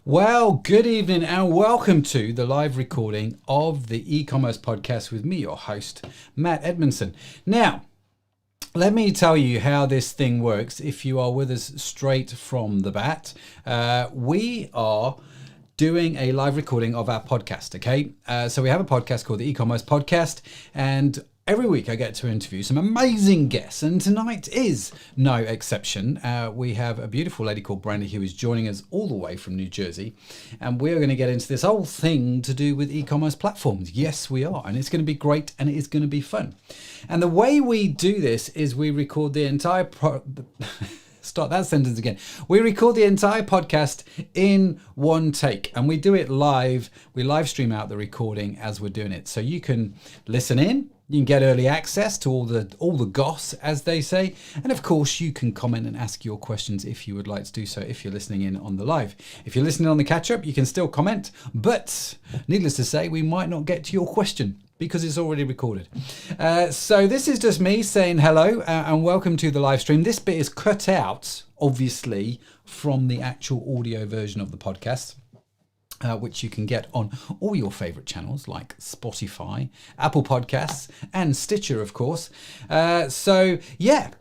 Well, good evening and welcome to the live recording of the e-commerce podcast with me, your host, Matt Edmundson. Now, let me tell you how this thing works. If you are with us straight from the bat, we are doing a live recording of our podcast, okay? So we have a podcast called the e-commerce podcast, and every week I get to interview some amazing guests, and tonight is no exception. We have a beautiful lady called Brandi who is joining us all the way from New Jersey, and we're going to get into this whole thing to do with e-commerce platforms. Yes, we are, and it's going to be great, and it is going to be fun. And the way we do this is we record the entire Start that sentence again. We record the entire podcast in one take, and we do it live. We live stream out the recording as we're doing it, so you can listen in. You can get early access to all the goss, as they say. And of course, you can comment and ask your questions if you would like to do so if you're listening in on the live. If you're listening on the catch-up, you can still comment. But needless to say, we might not get to your question because it's already recorded. So this is just me saying hello and welcome to the live stream. This bit is cut out, obviously, from the actual audio version of the podcast. Which you can get on all your favorite channels like Spotify, Apple Podcasts, and Stitcher, of course. So yeah,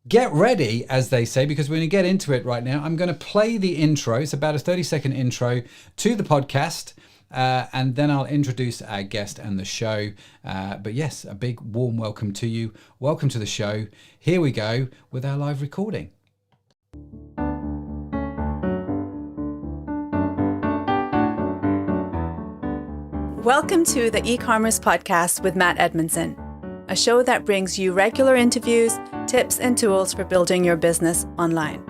get ready, as they say, because we're going to get into it right now. I'm going to play the intro. It's about a 30-second intro to the podcast. And then I'll introduce our guest and the show. But yes, a big warm welcome to you. Welcome to the show. Here we go with our live recording. Welcome to the e-commerce podcast with Matt Edmundson, a show that brings you regular interviews, tips, and tools for building your business online.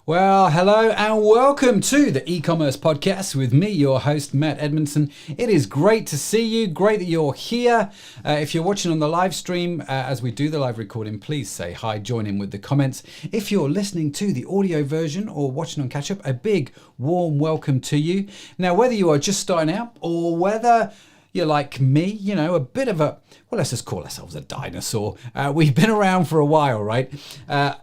Well, hello and welcome to the e-commerce podcast with me, your host, Matt Edmundson. It is great to see you. Great that you're here. If you're watching on the live stream, as we do the live recording, please say hi, join in with the comments. If you're listening to the audio version or watching on catch up, a big warm welcome to you. Now, whether you are just starting out or whether you're like me, you know, a bit of a, well, let's just call ourselves a dinosaur. We've been around for a while, right?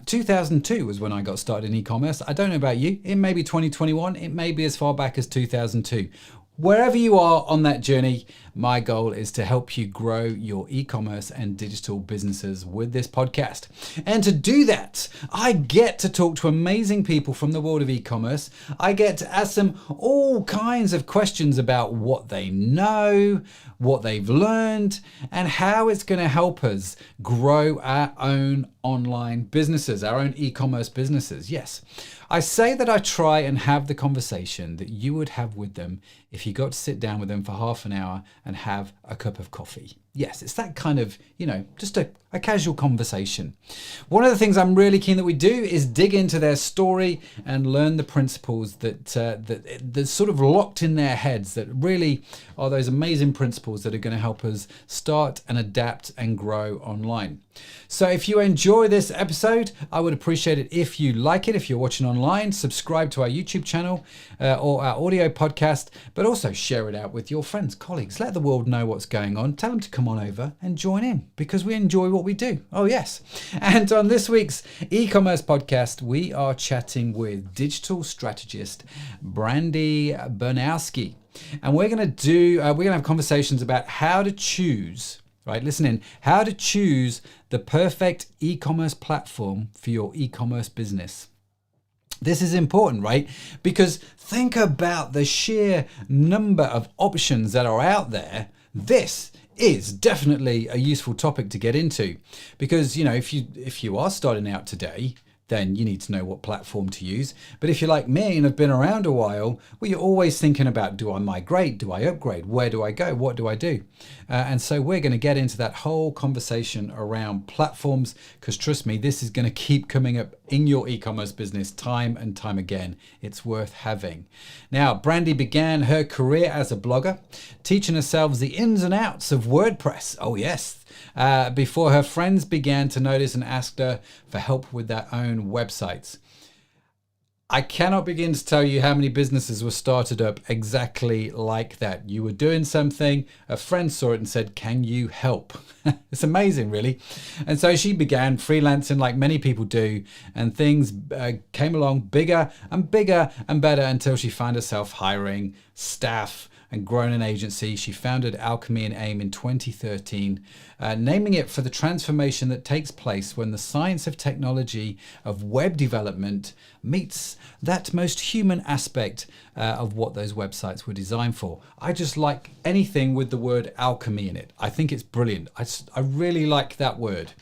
2002 was when I got started in e-commerce. I don't know about you. It may be 2021. It may be as far back as 2002. Wherever you are on that journey, my goal is to help you grow your e-commerce and digital businesses with this podcast. And to do that, I get to talk to amazing people from the world of e-commerce. I get to ask them all kinds of questions about what they know, what they've learned, and how it's going to help us grow our own online businesses, our own e-commerce businesses. Yes, I say that I try and have the conversation that you would have with them if you got to sit down with them for half an hour and have a cup of coffee. Yes, it's that kind of, you know, just a casual conversation. One of the things I'm really keen that we do is dig into their story and learn the principles that's sort of locked in their heads, that really are those amazing principles that are going to help us start and adapt and grow online. So if you enjoy this episode, I would appreciate it if you like it. If you're watching online, subscribe to our YouTube channel or our audio podcast, but also share it out with your friends, colleagues. Let the world know what's going on. Tell them to come on over and join in because we enjoy what we do. Oh, yes. And on this week's e-commerce podcast, we are chatting with digital strategist Brandi Bernoskie. And we're going to have conversations about how to choose, right? Listen in, how to choose the perfect e-commerce platform for your e-commerce business. This is important, right? Because think about the sheer number of options that are out there. This is definitely a useful topic to get into because, you know, if you are starting out today, then you need to know what platform to use. But if you're like me and have been around a while, well, you're always thinking about, do I migrate? Do I upgrade? Where do I go? What do I do? And so we're going to get into that whole conversation around platforms because trust me, this is going to keep coming up in your e-commerce business time and time again. It's worth having. Now, Brandi began her career as a blogger, teaching herself the ins and outs of WordPress. Oh, yes. Before her friends began to notice and asked her for help with their own websites. I cannot begin to tell you how many businesses were started up exactly like that. You were doing something, a friend saw it and said, "Can you help?" It's amazing, really. And so she began freelancing like many people do, and things came along bigger and bigger and better until she found herself hiring staff and grown an agency. She founded Alchemy and Aim in 2013, naming it for the transformation that takes place when the science of technology of web development meets that most human aspect of what those websites were designed for. I just like anything with the word alchemy in it. I think it's brilliant. I really like that word.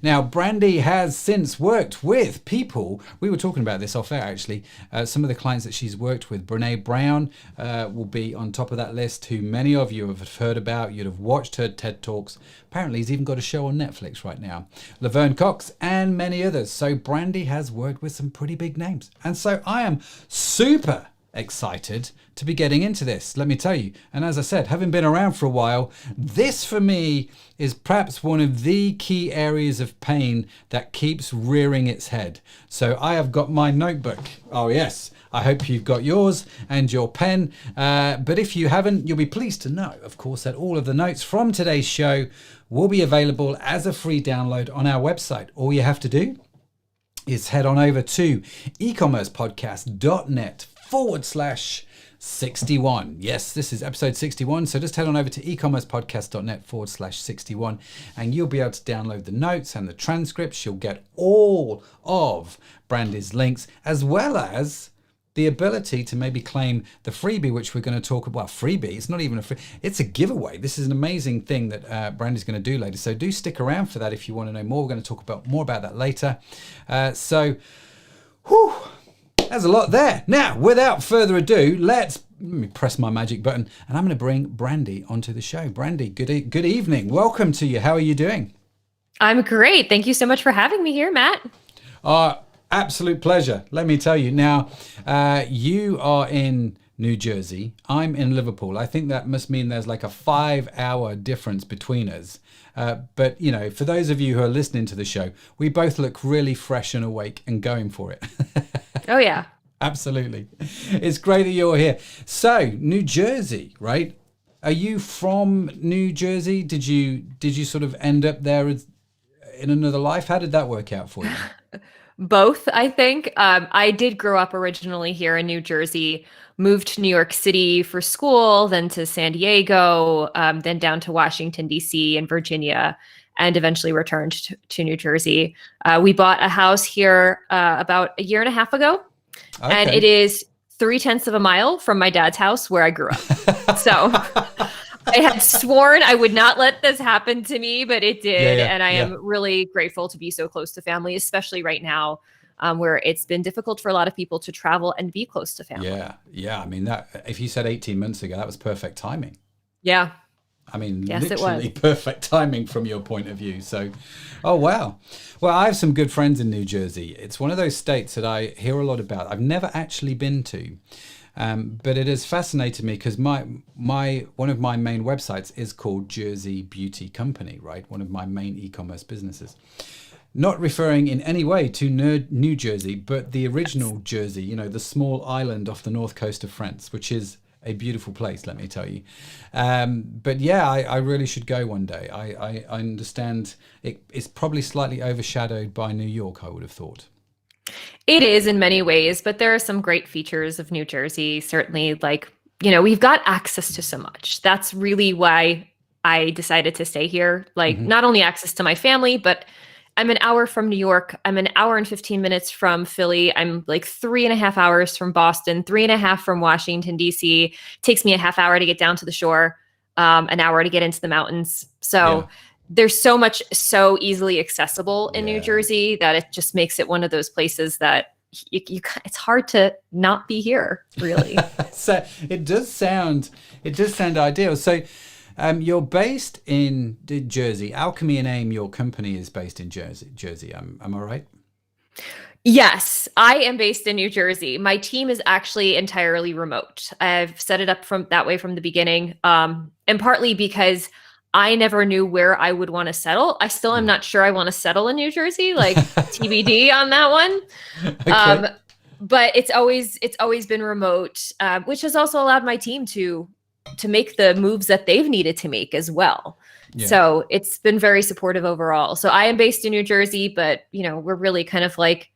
Now, Brandi has since worked with people. We were talking about this off air, actually. Some of the clients that she's worked with, Brene Brown will be on top of that list, who many of you have heard about. You'd have watched her TED Talks. Apparently, he's even got a show on Netflix right now. Laverne Cox and many others. So Brandi has worked with some pretty big names. And so I am super excited to be getting into this, let me tell you. And as I said, having been around for a while, this for me is perhaps one of the key areas of pain that keeps rearing its head. So I have got my notebook. Oh yes, I hope you've got yours and your pen. But if you haven't, you'll be pleased to know, of course, that all of the notes from today's show will be available as a free download on our website. All you have to do is head on over to ecommercepodcast.net/61. Yes, this is episode 61. So just head on over to ecommercepodcast.net/61 and you'll be able to download the notes and the transcripts. You'll get all of Brandi's links, as well as the ability to maybe claim the freebie, which we're going to talk about. Freebie, it's not even a free, it's a giveaway. This is an amazing thing that Brandi's going to do later. So do stick around for that if you want to know more. We're going to talk about more about that later. So, whew, there's a lot there. Now, without further ado, let me press my magic button and I'm going to bring Brandi onto the show. Brandi, good evening. Welcome to you. How are you doing? I'm great. Thank you so much for having me here, Matt. Absolute pleasure. Let me tell you. Now, you are in New Jersey. I'm in Liverpool. I think that must mean there's like a 5-hour difference between us. But, you know, for those of you who are listening to the show, we both look really fresh and awake and going for it. Oh, yeah. Absolutely. It's great that you're here. So, New Jersey, right? Are you from New Jersey? Did you sort of end up there in another life? How did that work out for you? Both, I think. I did grow up originally here in New Jersey, moved to New York City for school, then to San Diego, then down to Washington, D.C. and Virginia, and eventually returned to New Jersey. We bought a house here about a year and a half ago, and it is 0.3 of a mile from my dad's house where I grew up. So I had sworn I would not let this happen to me, but it did. And I am really grateful to be so close to family, especially right now, where it's been difficult for a lot of people to travel and be close to family. Yeah. I mean, that if you said 18 months ago, that was perfect timing. Yeah. I mean, yes, literally perfect timing from your point of view. So, oh, wow. Well, I have some good friends in New Jersey. It's one of those states that I hear a lot about. I've never actually been to. But it has fascinated me because one of my main websites is called Jersey Beauty Company, right? One of my main e-commerce businesses. Not referring in any way to New Jersey, but the original Jersey, you know, the small island off the north coast of France, which is a beautiful place, let me tell you. But yeah, I really should go one day. I understand it's probably slightly overshadowed by New York, I would have thought. It is in many ways, but there are some great features of New Jersey. Certainly, like, you know, we've got access to so much. That's really why I decided to stay here. Like, not only access to my family, but I'm an hour from New York. I'm an hour and 15 minutes from Philly. I'm like 3.5 hours from Boston, 3.5 from Washington, D.C. Takes me a half hour to get down to the shore, an hour to get into the mountains. So there's so much so easily accessible in New Jersey that it just makes it one of those places that it's hard to not be here, really. So it does sound ideal. So you're based in Jersey. Alchemy and Aim, your company, is based in Jersey. Am I right? Yes, I am based in New Jersey. My team is actually entirely remote. I've set it up that way from the beginning, and partly because I never knew where I would want to settle. I still am not sure I want to settle in New Jersey, like TBD on that one. Okay. but it's always been remote, which has also allowed my team to make the moves that they've needed to make as well. Yeah. So it's been very supportive overall. So I am based in New Jersey, but we're really kind of like,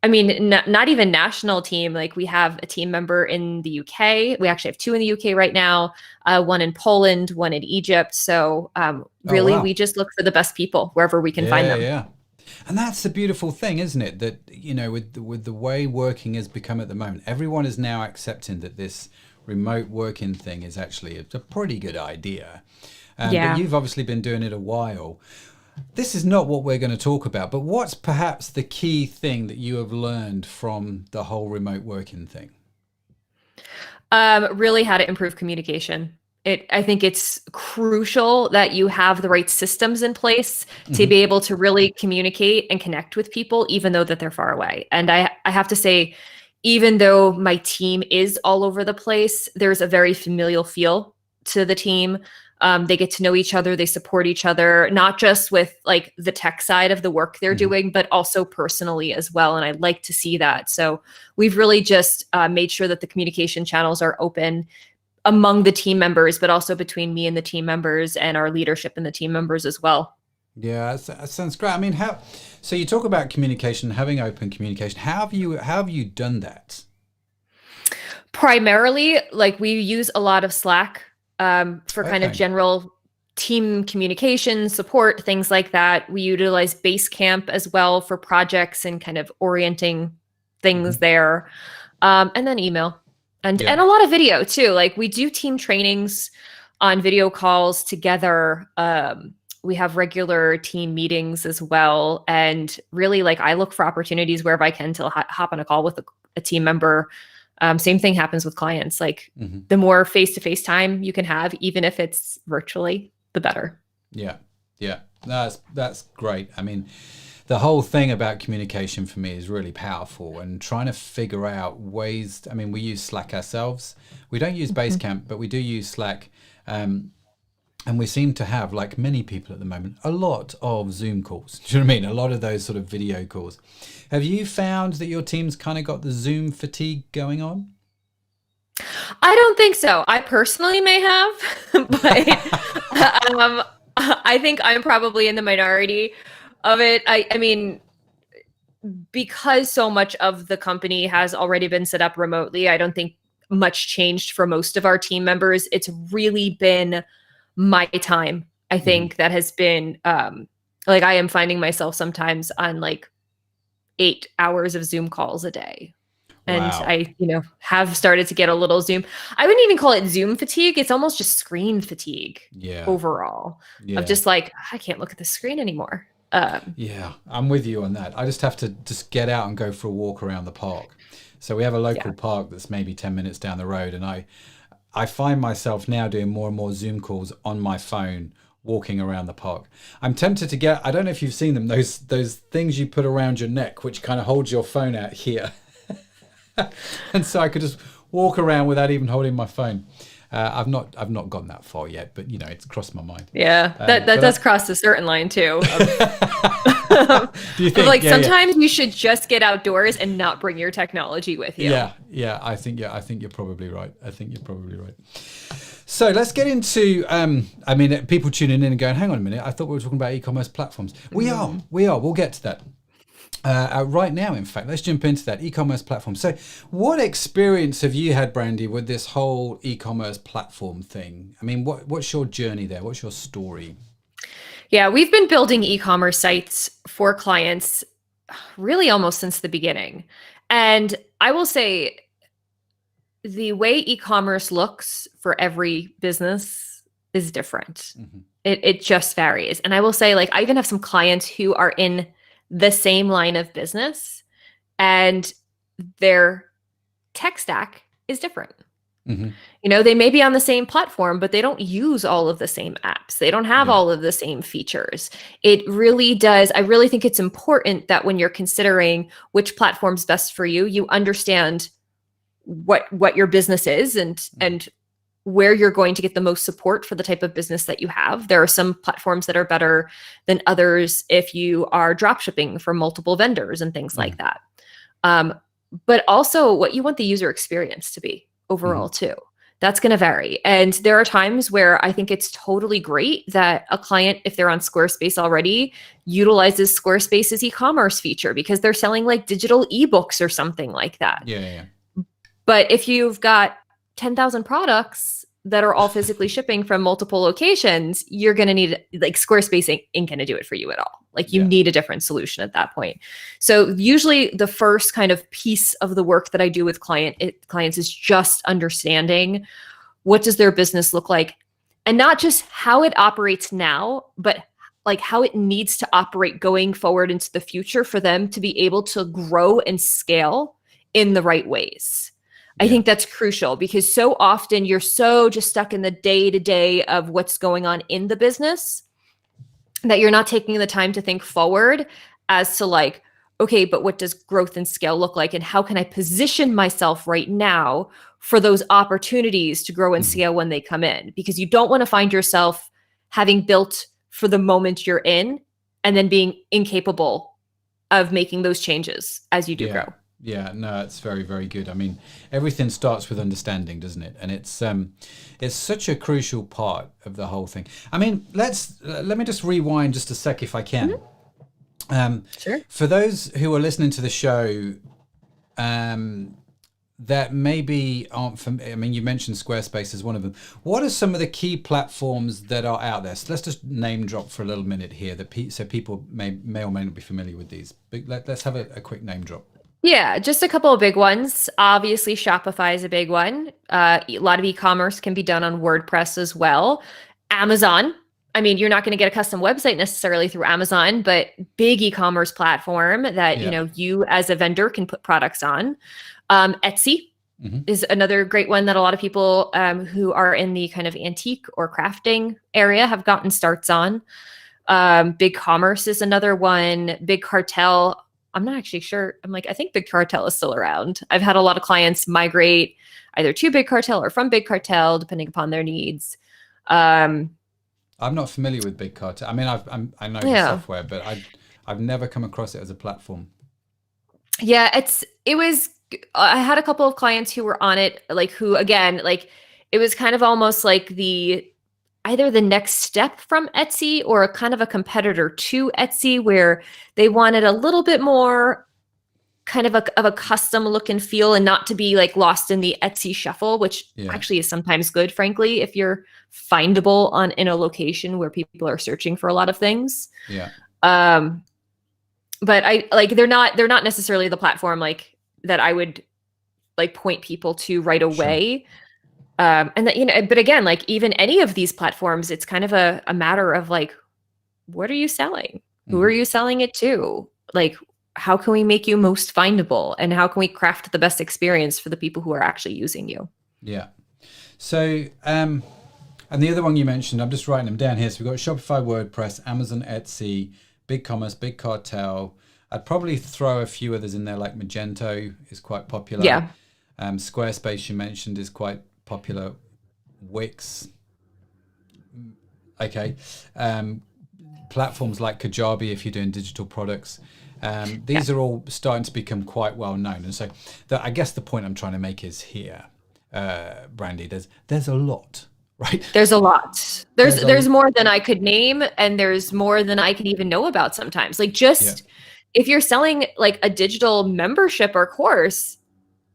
I mean, not even national team. Like we have a team member in the UK. We actually have 2 in the UK right now, one in Poland, one in Egypt. So really, we just look for the best people wherever we can find them. Yeah. And that's the beautiful thing, isn't it? That, with the way working has become at the moment, everyone is now accepting that this remote working thing is actually a pretty good idea. But you've obviously been doing it a while. This is not what we're going to talk about, but what's perhaps the key thing that you have learned from the whole remote working thing? Really how to improve communication. I think it's crucial that you have the right systems in place to be able to really communicate and connect with people, even though that they're far away. And I have to say, even though my team is all over the place, there's a very familial feel to the team. They get to know each other. They support each other, not just with like the tech side of the work they're doing, but also personally as well. And I like to see that. So we've really just made sure that the communication channels are open among the team members, but also between me and the team members and our leadership and the team members as well. Yeah, that sounds great. I mean, so you talk about communication, having open communication. How have you done that? Primarily, like we use a lot of Slack for kind of general team communication, support, things like that. We utilize Basecamp as well for projects and kind of orienting things there. And then email and a lot of video too. Like we do team trainings on video calls together. We have regular team meetings as well. And really like I look for opportunities wherever I can to hop on a call with a team member. Same thing happens with clients. Like the more face-to-face time you can have, even if it's virtually, the better. Yeah. That's great. I mean, the whole thing about communication for me is really powerful, and trying to figure out ways. I mean, we use Slack ourselves. We don't use Basecamp, but we do use Slack. And we seem to have, like many people at the moment, a lot of Zoom calls. Do you know what I mean? A lot of those sort of video calls. Have you found that your team's kind of got the Zoom fatigue going on? I don't think so. I personally may have, but I think I'm probably in the minority of it. I mean, because so much of the company has already been set up remotely, I don't think much changed for most of our team members. It's really been my time, I think, that has been like I am finding myself sometimes on like 8 hours of Zoom calls a day. And I, have started to get a little Zoom. I wouldn't even call it Zoom fatigue. It's almost just screen fatigue overall of just like, I can't look at the screen anymore. I'm with you on that. I just have to just get out and go for a walk around the park. So we have a local park that's maybe 10 minutes down the road. And I find myself now doing more and more Zoom calls on my phone, walking around the park. I'm tempted to get, I don't know if you've seen them, those things you put around your neck, which kind of holds your phone out here. And so I could just walk around without even holding my phone. I've not gotten that far yet, but it's crossed my mind. Yeah, that does cross a certain line too. Do you think? Like sometimes you should just get outdoors and not bring your technology with you. Yeah. I think you're probably right. So let's get into. I mean, people tuning in and going, "Hang on a minute! I thought we were talking about e-commerce platforms." We are. We'll get to that. Right now, in fact, let's jump into that e-commerce platform. So what experience have you had, Brandi, with this whole e-commerce platform thing? I mean, what's your journey there? What's your story? Yeah, we've been building e-commerce sites for clients really almost since the beginning. And I will say the way e-commerce looks for every business is different. It just varies. And I will say, like, I even have some clients who are in the same line of business and their tech stack is different. They may be on the same platform, but they don't use all of the same apps. They don't have all of the same features. It really does. I really think it's important that when you're considering which platform's best for you, you understand what your business is and where you're going to get the most support for the type of business that you have. There are some platforms that are better than others if you are drop shipping from multiple vendors and things like that. but also what you want the user experience to be overall too. That's going to vary. And there are times where I think it's totally great that a client, if they're on Squarespace already, utilizes Squarespace's e-commerce feature because they're selling like digital ebooks or something like that. Yeah. But if you've got 10,000 products that are all physically shipping from multiple locations, you're going to need, like, Squarespace ain't going to do it for you at all. Like, you need a different solution at that point. So usually the first kind of piece of the work that I do with clients is just understanding what does their business look like, and not just how it operates now, but like how it needs to operate going forward into the future for them to be able to grow and scale in the right ways. I think that's crucial because so often you're so just stuck in the day-to-day of what's going on in the business that you're not taking the time to think forward as to like, okay, but what does growth and scale look like? And how can I position myself right now for those opportunities to grow and scale when they come in? Because you don't want to find yourself having built for the moment you're in and then being incapable of making those changes as you do grow. Yeah, no, it's very, very good. I mean, everything starts with understanding, doesn't it? And it's such a crucial part of the whole thing. I mean, let me just rewind just a sec if I can. Sure. For those who are listening to the show, that maybe aren't familiar. I mean, you mentioned Squarespace as one of them. What are some of the key platforms that are out there? So let's just name drop for a little minute here, so people may or may not be familiar with these. But let's have a quick name drop. Yeah, just a couple of big ones. Obviously, Shopify is a big one. A lot of e-commerce can be done on WordPress as well. Amazon. I mean, you're not going to get a custom website necessarily through Amazon, but big e-commerce platform that, you as a vendor can put products on. Etsy is another great one that a lot of people who are in the kind of antique or crafting area have gotten starts on. Big Commerce is another one. Big Cartel. I'm not actually sure. I think Big Cartel is still around. I've had a lot of clients migrate either to Big Cartel or from Big Cartel, depending upon their needs. I'm not familiar with Big Cartel. I mean, I know the software, but I've never come across it as a platform. Yeah, I had a couple of clients who were on it, it was kind of almost like either the next step from Etsy or a kind of a competitor to Etsy, where they wanted a little bit more kind of a custom look and feel and not to be like lost in the Etsy shuffle, which actually is sometimes good, frankly, if you're findable in a location where people are searching for a lot of things. Yeah. But they're not necessarily the platform that I would point people to right away. Sure. And that, but again, even any of these platforms, it's kind of a matter of what are you selling? Who are you selling it to? How can we make you most findable, and how can we craft the best experience for the people who are actually using you? Yeah. So, and the other one you mentioned, I'm just writing them down here. So we've got Shopify, WordPress, Amazon, Etsy, BigCommerce, Big Cartel. I'd probably throw a few others in there, like Magento is quite popular. Yeah. Squarespace you mentioned is quite popular. Wix. Okay. Platforms like Kajabi if you're doing digital products. These are all starting to become quite well known. And so I guess the point I'm trying to make is here, Brandi, there's a lot, right? There's a lot. There's more than I could name, and there's more than I can even know about sometimes. If you're selling a digital membership or course,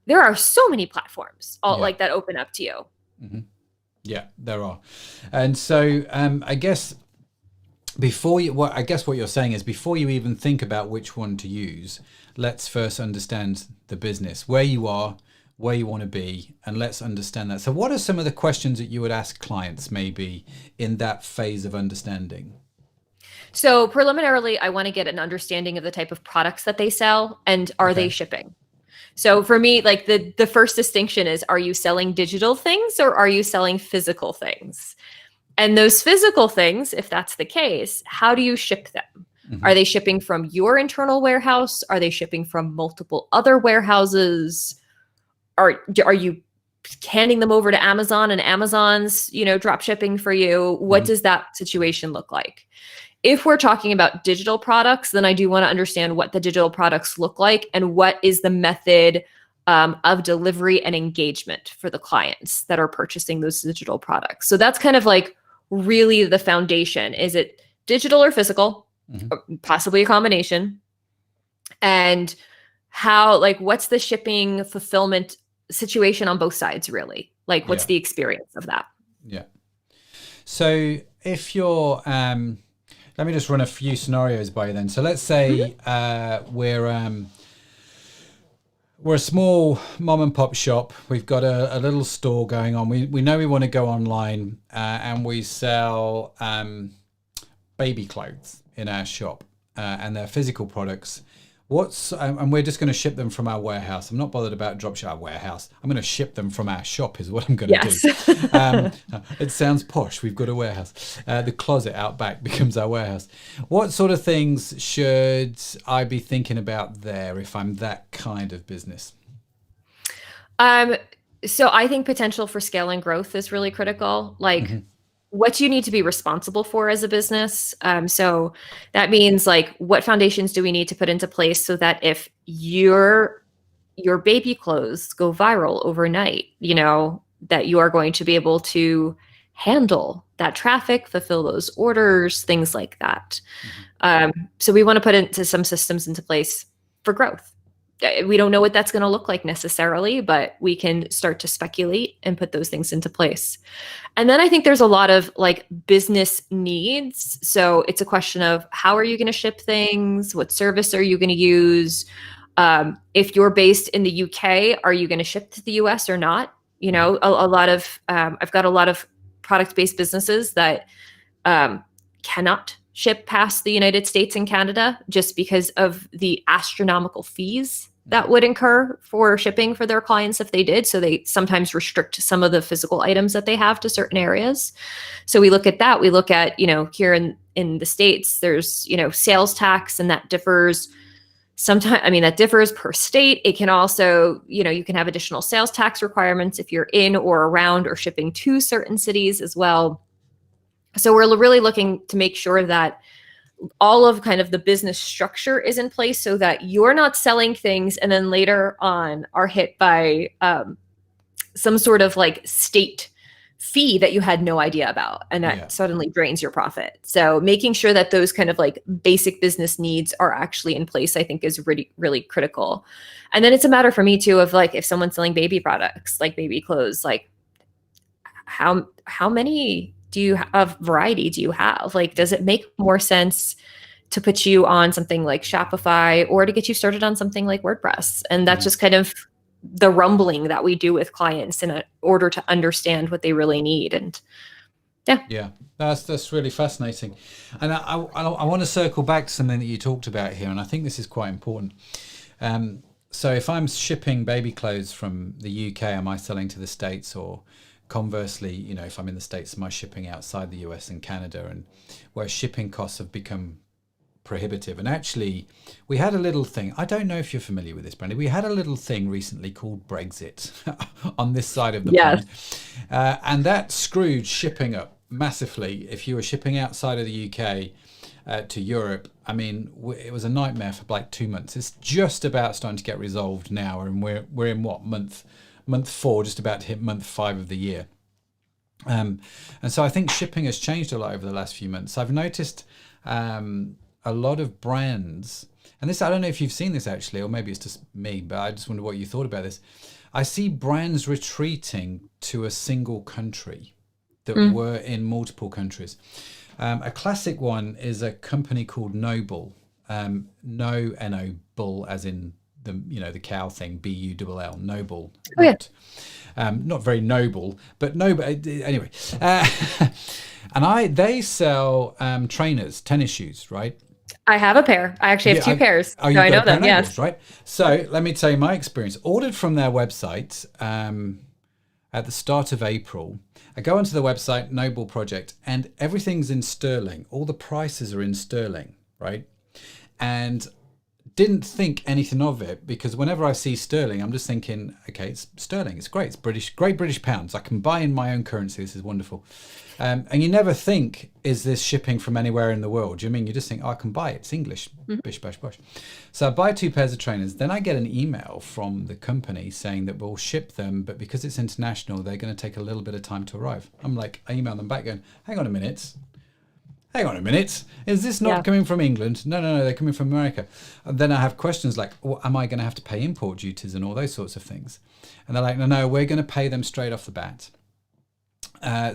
there are so many platforms that open up to you. Mm-hmm. Yeah, there are. And so I guess what you're saying is before you even think about which one to use, let's first understand the business, where you are, where you want to be, and let's understand that. So what are some of the questions that you would ask clients maybe in that phase of understanding? So preliminarily, I want to get an understanding of the type of products that they sell, and are they shipping? So for me, the first distinction is, are you selling digital things or are you selling physical things? And those physical things, if that's the case, how do you ship them? Mm-hmm. Are they shipping from your internal warehouse? Are they shipping from multiple other warehouses? Are you handing them over to Amazon and Amazon's, drop shipping for you? What does that situation look like? If we're talking about digital products, then I do want to understand what the digital products look like and what is the method of delivery and engagement for the clients that are purchasing those digital products. So that's kind of like really the foundation. Is it digital or physical? Or possibly a combination. And how, like, what's the shipping fulfillment situation on both sides, really? Like, what's the experience of that? Yeah. So if you're, let me just run a few scenarios by you then. So let's say we're a small mom and pop shop. We've got a little store going on. We know we want to go online and we sell baby clothes in our shop and they're physical products. And we're just going to ship them from our warehouse. I'm not bothered about drop ship our warehouse. I'm going to ship them from our shop is what I'm going to do. It sounds posh. We've got a warehouse. The closet out back becomes our warehouse. What sort of things should I be thinking about there if I'm that kind of business? So I think potential for scale and growth is really critical. Like, what do you need to be responsible for as a business? So that means, like, what foundations do we need to put into place so that if your baby clothes go viral overnight, you know, that you are going to be able to handle that traffic, fulfill those orders, things like that. So we want to put into some systems into place for growth. We don't know what that's going to look like necessarily, but we can start to speculate and put those things into place. And then I think there's a lot of like business needs. So it's a question of, how are you going to ship things? What service are you going to use? If you're based in the UK, are you going to ship to the US or not? You know, a lot of, I've got a lot of product-based businesses that cannot ship past the United States and Canada just because of the astronomical fees that would incur for shipping for their clients if they did. So they sometimes restrict some of the physical items that they have to certain areas. So we look at that. We look at, you know, here in the States, there's, you know, sales tax, and that differs sometimes. I mean, that differs per state. It can also, you know, you can have additional sales tax requirements if you're in or around or shipping to certain cities as well. So we're really looking to make sure that all of kind of the business structure is in place so that you're not selling things and then later on are hit by some sort of like state fee that you had no idea about, and that suddenly drains your profit. So making sure that those kind of like basic business needs are actually in place, I think, is really, really critical. And then it's a matter for me too of like, if someone's selling baby products, like baby clothes, like how many variety do you have? Like, does it make more sense to put you on something like Shopify or to get you started on something like WordPress? And that's just kind of the rumbling that we do with clients in order to understand what they really need. And that's really fascinating. And I want to circle back to something that you talked about here, and I think this is quite important. So if I'm shipping baby clothes from the UK, am I selling to the States? Or conversely, you know, if I'm in the States, am I shipping outside the US and Canada, and where shipping costs have become prohibitive? And actually, we had a little thing. I don't know if you're familiar with this, Brandi. We had a little thing recently called Brexit on this side of the pond. And that screwed shipping up massively. If you were shipping outside of the UK to Europe, I mean, it was a nightmare for like 2 months. It's just about starting to get resolved now, and we're in what, month 4, just about to hit month 5 of the year. And so I think shipping has changed a lot over the last few months. I've noticed a lot of brands, and this, I don't know if you've seen this actually, or maybe it's just me, but I just wonder what you thought about this. I see brands retreating to a single country that were in multiple countries. A classic one is a company called Noble. N-O, bull, as in the cow thing, B-U-L-L, Noble. Not very noble, but noble anyway. And they sell trainers, tennis shoes, right? I have a pair. I actually have 2 pairs. Oh, so I know them. Yes, right. So let me tell you my experience. Ordered from their website at the start of April. I go onto the website, Noble Project, and everything's in sterling. All the prices are in sterling, right? And didn't think anything of it, because whenever I see sterling, I'm just thinking, okay, it's sterling, it's great, it's British, great British pounds. I can buy in my own currency. This is wonderful. And you never think, is this shipping from anywhere in the world? Do you mean you just think, oh, I can buy it, it's English, bish, bash, bosh. So I buy 2 pairs of trainers. Then I get an email from the company saying that we'll ship them, but because it's international, they're going to take a little bit of time to arrive. I'm like, I email them back going, hang on a minute, is this not coming from England? No, they're coming from America. And then I have questions like, well, am I going to have to pay import duties and all those sorts of things? And they're like, no, we're going to pay them straight off the bat.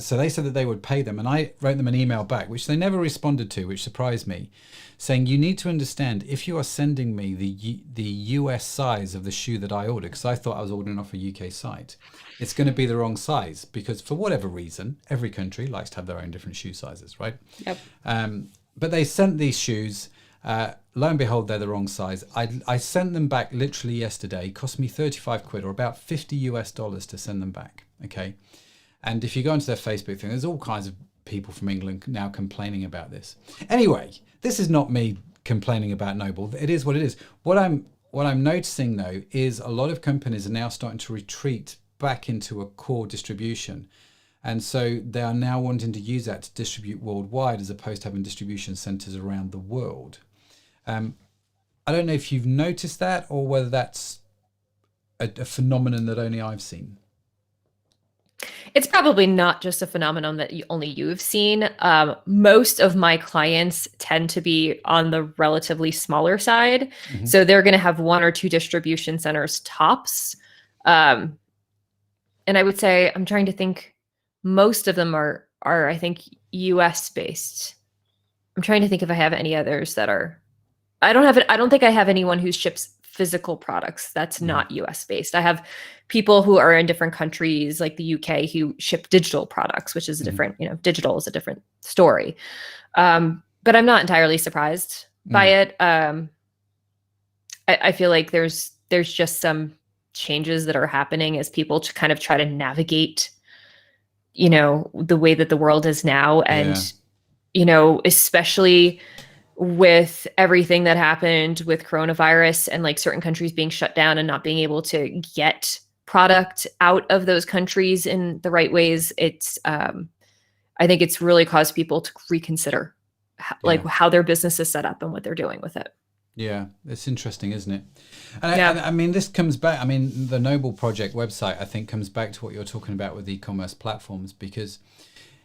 So they said that they would pay them, and I wrote them an email back, which they never responded to, which surprised me, saying, you need to understand, if you are sending me the US size of the shoe that I ordered, because I thought I was ordering off a UK site, it's going to be the wrong size, because for whatever reason, every country likes to have their own different shoe sizes, right? Yep. But they sent these shoes. Lo and behold, they're the wrong size. I sent them back literally yesterday. It cost me 35 quid, or about $50 to send them back. Okay. And if you go onto their Facebook thing, there's all kinds of people from England now complaining about this. Anyway, this is not me complaining about Noble. It is what it is. What I'm noticing though is a lot of companies are now starting to retreat back into a core distribution. And so they are now wanting to use that to distribute worldwide, as opposed to having distribution centers around the world. I don't know if you've noticed that, or whether that's a phenomenon that only I've seen. It's probably not just a phenomenon that only you've seen. Most of my clients tend to be on the relatively smaller side. Mm-hmm. So they're going to have 1 or 2 distribution centers tops. And I would say, I'm trying to think, most of them are I think, US based. I'm trying to think if I have any others that are, I don't think I have anyone who ships physical products that's not US based. I have people who are in different countries, like the UK, who ship digital products, which is a different, digital is a different story. But I'm not entirely surprised by it. I feel like there's just some changes that are happening as people to kind of try to navigate, the way that the world is now. And, especially with everything that happened with coronavirus and like certain countries being shut down and not being able to get product out of those countries in the right ways, it's I think it's really caused people to reconsider how their business is set up and what they're doing with it. Yeah, it's interesting, isn't it? And I mean, this comes back, I mean, the Noble Project website, I think, comes back to what you're talking about with e-commerce platforms, because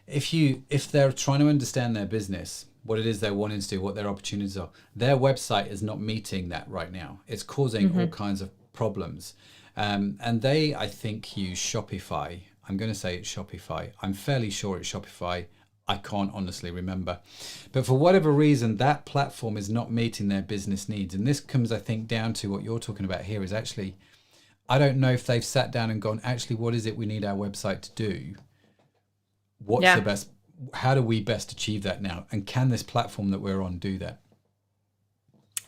if they're trying to understand their business, what it is they're wanting to do, what their opportunities are, their website is not meeting that right now. It's causing all kinds of problems. And they, I think, use Shopify. I'm going to say it's Shopify. I'm fairly sure it's Shopify. I can't honestly remember. But for whatever reason, that platform is not meeting their business needs. And this comes, I think, down to what you're talking about here is actually, I don't know if they've sat down and gone, actually, what is it we need our website to do? What's the best? How do we best achieve that now? And can this platform that we're on do that?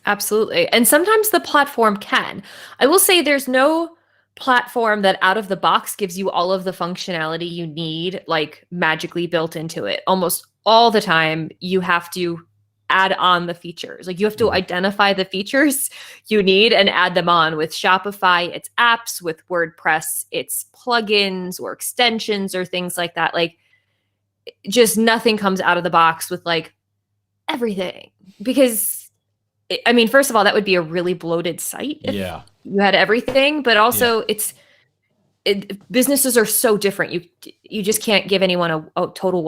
Absolutely. And sometimes the platform can. I will say there's no platform that out of the box gives you all of the functionality you need, like magically built into it. Almost all the time, you have to add on the features. Like you have to identify the features you need and add them on. With Shopify, it's apps. With WordPress, it's plugins or extensions or things like that. Like just nothing comes out of the box with like everything, because I mean, first of all, that would be a really bloated site if you had everything, but also businesses are so different. You just can't give anyone a total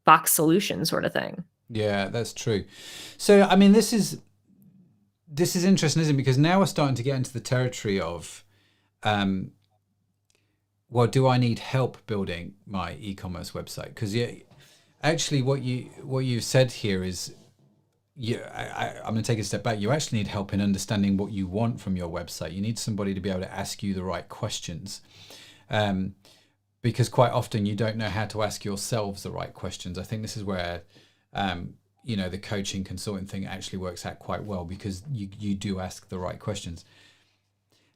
box solution sort of thing. Yeah, that's true. So, I mean, this is interesting, isn't it? Because now we're starting to get into the territory of, well, do I need help building my e-commerce website? Because actually, what you said here is, I'm going to take a step back. You actually need help in understanding what you want from your website. You need somebody to be able to ask you the right questions, because quite often you don't know how to ask yourselves the right questions. I think this is where the coaching consulting thing actually works out quite well, because you do ask the right questions.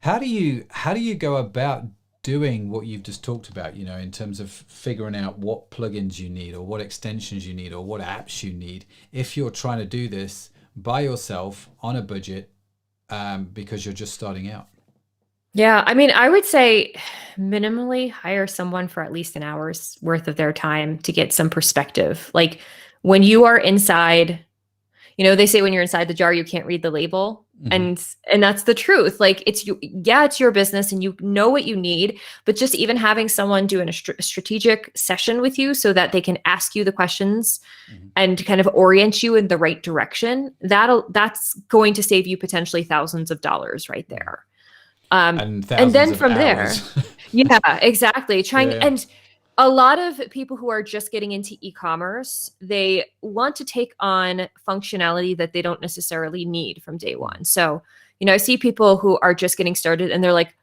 How do you go about doing what you've just talked about, in terms of figuring out what plugins you need or what extensions you need or what apps you need, if you're trying to do this by yourself on a budget because you're just starting out? Yeah, I mean, I would say minimally hire someone for at least an hour's worth of their time to get some perspective. Like when you are inside, they say when you're inside the jar, you can't read the label. Mm-hmm. And that's the truth. Like it's your business and you know what you need, but just even having someone do a strategic session with you so that they can ask you the questions Mm-hmm. and kind of orient you in the right direction, that's going to save you potentially thousands of dollars right there. And then from hours. there, yeah, exactly. Yeah. And a lot of people who are just getting into e-commerce, they want to take on functionality that they don't necessarily need from day one. So, I see people who are just getting started and they're like,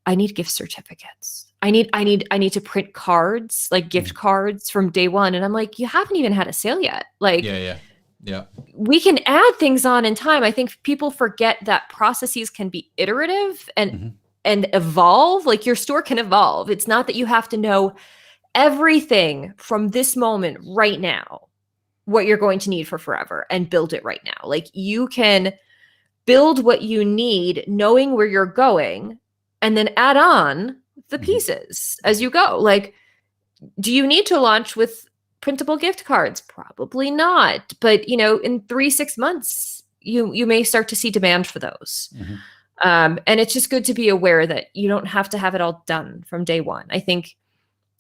I need gift certificates. I need to print cards, like gift cards from day one. And I'm like, you haven't even had a sale yet. Like, Yeah. we can add things on in time. I think people forget that processes can be iterative and evolve. Like your store can evolve. It's not that you have to know everything from this moment right now, what you're going to need for forever and build it right now. Like you can build what you need, knowing where you're going, and then add on the pieces as you go. Like, do you need to launch with printable gift cards? Probably not. But, in 3-6 months, you may start to see demand for those. And it's just good to be aware that you don't have to have it all done from day one. I think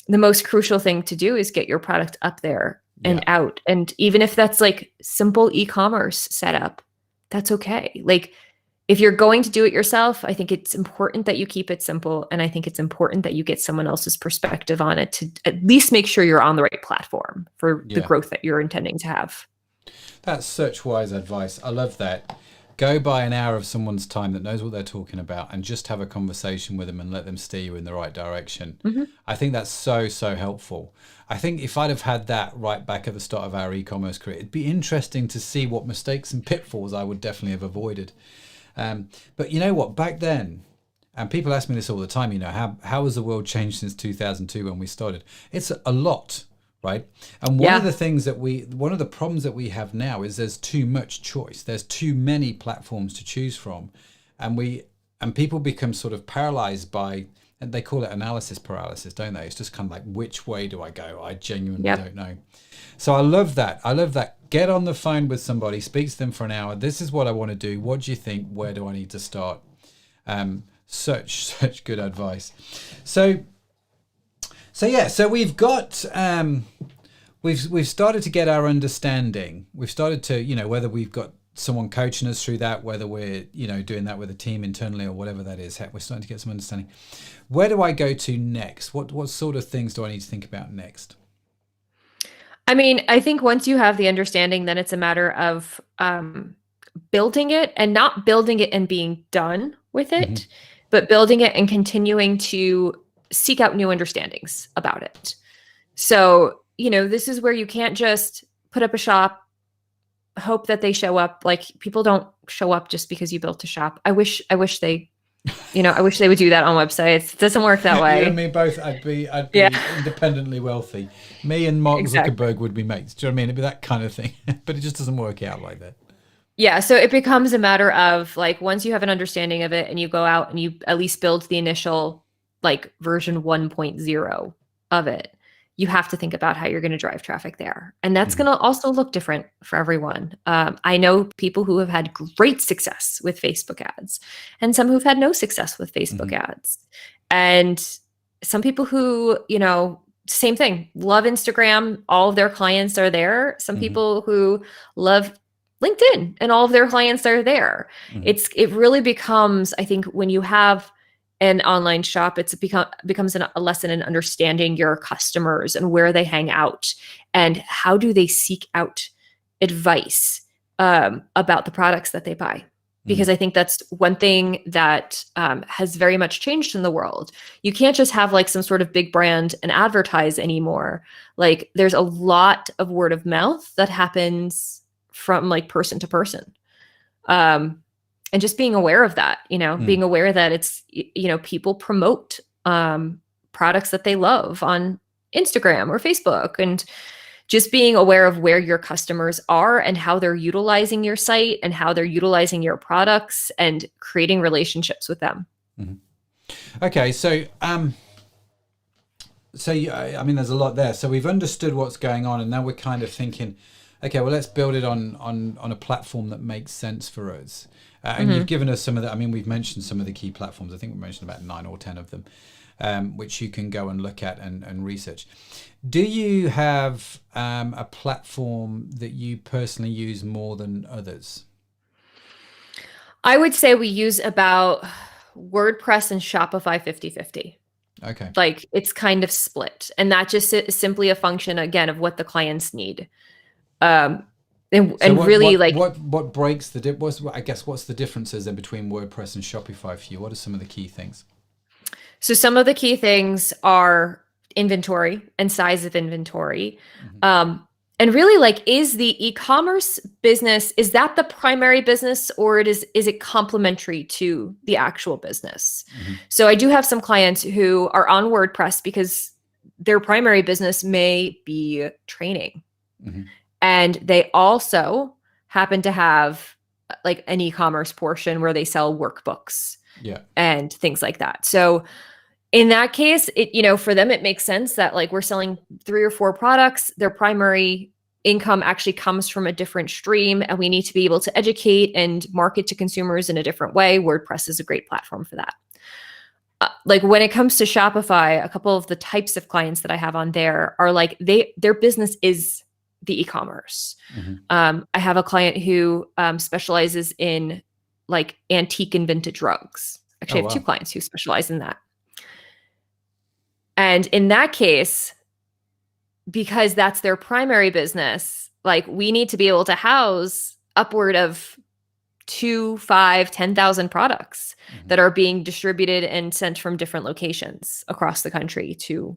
the most crucial thing to do is get your product up there and out. And even if that's like simple e-commerce setup, that's okay. Like if you're going to do it yourself, I think it's important that you keep it simple. And I think it's important that you get someone else's perspective on it to at least make sure you're on the right platform for the growth that you're intending to have. That's such wise advice. I love that. Go buy an hour of someone's time that knows what they're talking about and just have a conversation with them and let them steer you in the right direction. I think that's so, so helpful. I think if I'd have had that right back at the start of our e-commerce career, it'd be interesting to see what mistakes and pitfalls I would definitely have avoided. But you know what, back then, and people ask me this all the time, how has the world changed since 2002 when we started? It's a lot. Right. And one of the problems that we have now is there's too much choice. There's too many platforms to choose from. And people become sort of paralyzed by, and they call it analysis paralysis, don't they? It's just kind of like, which way do I go? I genuinely don't know. So I love that. Get on the phone with somebody, speak to them for an hour. This is what I want to do. What do you think? Where do I need to start? Such good advice. So we've got we've started to get our understanding. We've started to, whether we've got someone coaching us through that, whether we're, doing that with a team internally or whatever that is, we're starting to get some understanding. Where do I go to next? What sort of things do I need to think about next? I mean, I think once you have the understanding, then it's a matter of building it and not building it and being done with it, but building it and continuing to seek out new understandings about it. So, this is where you can't just put up a shop, hope that they show up. Like people don't show up just because you built a shop. I wish they, I wish they would do that on websites. It doesn't work that way. You and me both. I'd be independently wealthy. Me and Mark Zuckerberg would be mates. Do you know what I mean? It'd be that kind of thing, but it just doesn't work out like that. Yeah. So it becomes a matter of like, once you have an understanding of it and you go out and you at least build the initial like version 1.0 of it, you have to think about how you're going to drive traffic there. And that's going to also look different for everyone. I know people who have had great success with Facebook ads and some who've had no success with Facebook ads. And some people who, same thing, love Instagram, all of their clients are there. Some people who love LinkedIn and all of their clients are there. It really becomes, I think, when you have an online shop, becomes a lesson in understanding your customers and where they hang out and how do they seek out advice about the products that they buy. Because I think that's one thing that has very much changed in the world. You can't just have like some sort of big brand and advertise anymore. Like there's a lot of word of mouth that happens from like person to person. And just being aware of that, being aware that it's, people promote products that they love on Instagram or Facebook. And just being aware of where your customers are and how they're utilizing your site and how they're utilizing your products and creating relationships with them. Mm-hmm. Okay, so I mean, there's a lot there. So we've understood what's going on, and now we're kind of thinking, okay, well, let's build it on a platform that makes sense for us. And you've given us some of the, I mean, we've mentioned some of the key platforms. I think we mentioned about 9 or 10 of them, which you can go and look at and research. Do you have a platform that you personally use more than others? I would say we use about WordPress and Shopify 50-50. Okay. Like it's kind of split. And that just is simply a function, again, of what the clients need. What breaks what's the differences then between WordPress and Shopify for you? What are some of the key things? So some of the key things are inventory and size of inventory. Mm-hmm. And really, like, is the e-commerce business, is that the primary business, or is it complementary to the actual business? Mm-hmm. So I do have some clients who are on WordPress because their primary business may be training. Mm-hmm. And they also happen to have like an e-commerce portion where they sell workbooks and things like that. So in that case, for them, it makes sense that like we're selling 3 or 4 products. Their primary income actually comes from a different stream, and we need to be able to educate and market to consumers in a different way. WordPress is a great platform for that. Like when it comes to Shopify, a couple of the types of clients that I have on there are like their business is the e-commerce. Mm-hmm. I have a client who specializes in like antique and vintage rugs. Actually, I have 2 clients who specialize in that. And in that case, because that's their primary business, like we need to be able to house upward of 2, 5, 10,000 products that are being distributed and sent from different locations across the country to,